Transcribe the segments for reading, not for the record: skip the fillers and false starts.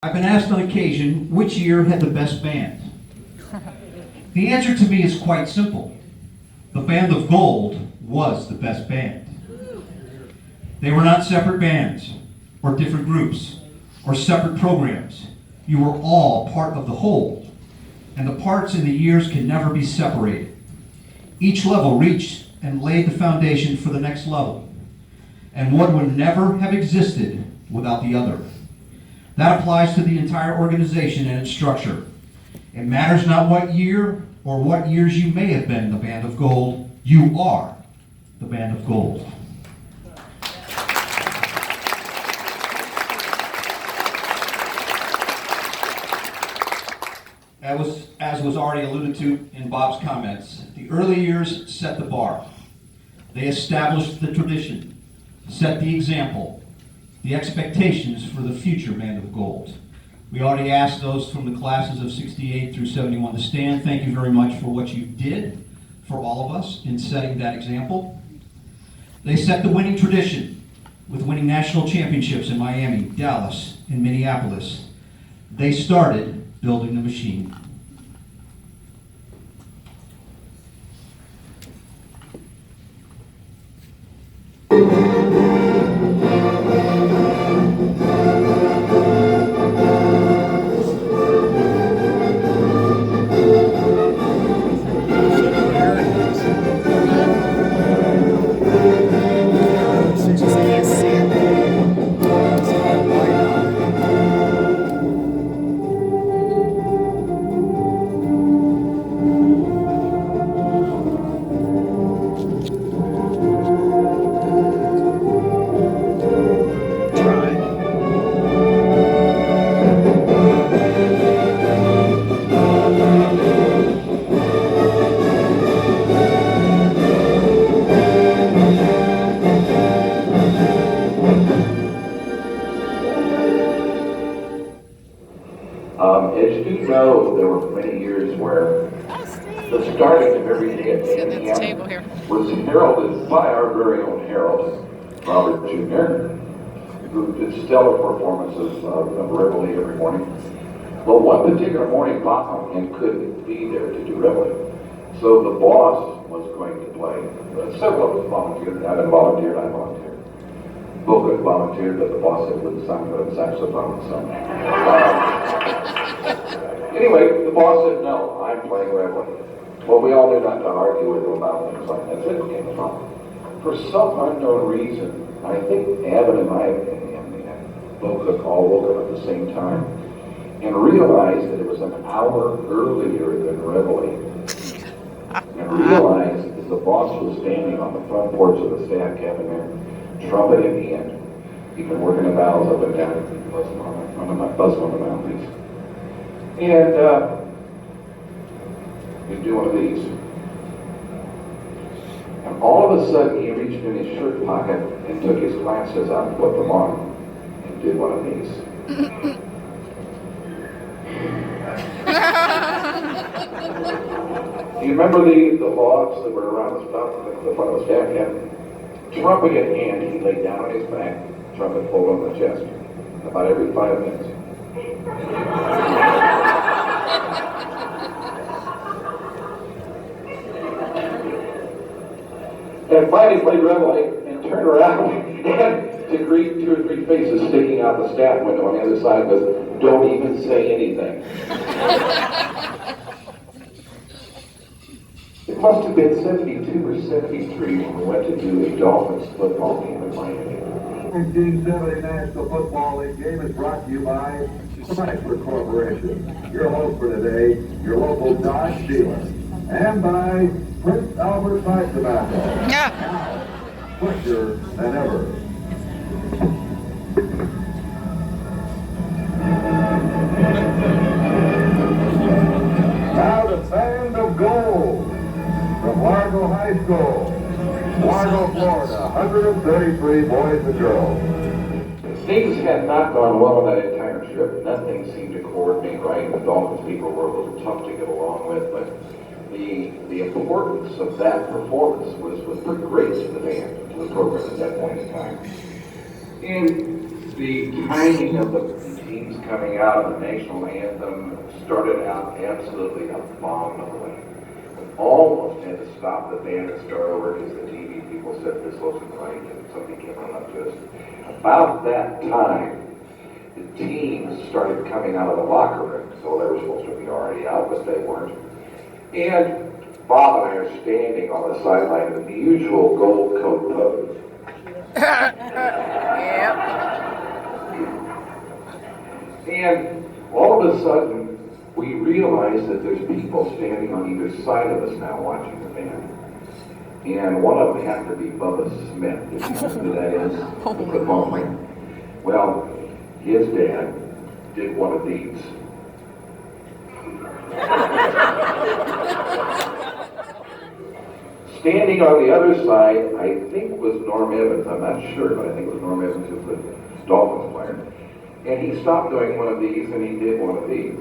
I've been asked on occasion which year had the best band. The answer to me is quite simple. The Band of Gold was the best band. They were not separate bands, or different groups, or separate programs. You were all part of the whole, and the parts in the years can never be separated. Each level reached and laid the foundation for the next level, and one would never have existed without the other. That applies to the entire organization and its structure. It matters not what year or what years you may have been the Band of Gold, you are the Band of Gold. As was already alluded to in Bob's comments, the early years set the bar. They established the tradition, set the example, the expectations for the future Band of Gold. We already asked those from the classes of 68 through 71 to stand. Thank you very much for what you did for all of us in setting that example. They set the winning tradition with winning national championships in Miami, Dallas, and Minneapolis. They started building the machine. As you know, there were many years where the starting of every day at 8 a.m. was heralded by our very own Harold, Robert Jr., who did stellar performances of Reveille every morning. Well, one particular morning, Bob and couldn't be there to do Reveille, so the boss was going to play. Several of us volunteered. I volunteered. Both had volunteered, but the boss said with the sound of the saxophone. So, anyway, the boss said, no, I'm playing Reveille. Well, we all knew not to argue with him about things like that. So it became a problem. For some unknown reason, I think Evan and I both all woke up at the same time and realized that it was an hour earlier than Reveille. And realized that the boss was standing on the front porch of the staff cabin there, trumpet in hand. He'd been working the valves up and down, buzzing on the mouthpiece. And he'd do one of these. And all of a sudden he reached in his shirt pocket and took his glasses out and put them on and did one of these. Do you remember the logs that were around the front of the staff cabin? Trumpet in hand, he laid down on his back, trumpet pulled on the chest, about every 5 minutes. And finally played Reveille and turned around and to greet 2 or 3 faces sticking out the staff window on the other side was, don't even say anything. It must have been 72 or 73 when we went to do a Dolphins football game in Miami. 1970 National Football League game is brought to you by Chrysler Corporation, your host for today, your local Dodge dealer, and by Prince Albert Pipe Tobacco. Now, pusher than ever. Now the Band of Gold from Largo High School, Largo, Florida, 133 boys and girls. Things had not gone well on that entire trip. Nothing seemed to coordinate right. The Dolphins people were a little tough to get along with, but the importance of that performance was pretty great to the band, to the program at that point in time. And the timing of the teams coming out of the national anthem started out absolutely abominably. Almost had to stop the band and start over because the TV people said this wasn't right, and somebody came on up to us. About that time, the teams started coming out of the locker room, so they were supposed to be already out, but they weren't. And Bob and I are standing on the sideline in the usual gold coat pose. And all of a sudden, we realize that there's people standing on either side of us now watching the band. And one of them happened to be Bubba Smith, if you know who that is, the football player. Well, his dad did one of these. Standing on the other side, I think was Norm Evans. I'm not sure, but I think it was Norm Evans who's the Dolphins player. And he stopped doing one of these and he did one of these.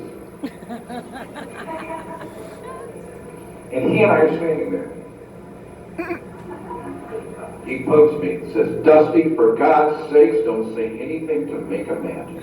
And he and I are standing there. He pokes me and says, "Dusty, for God's sakes, don't say anything to make a man."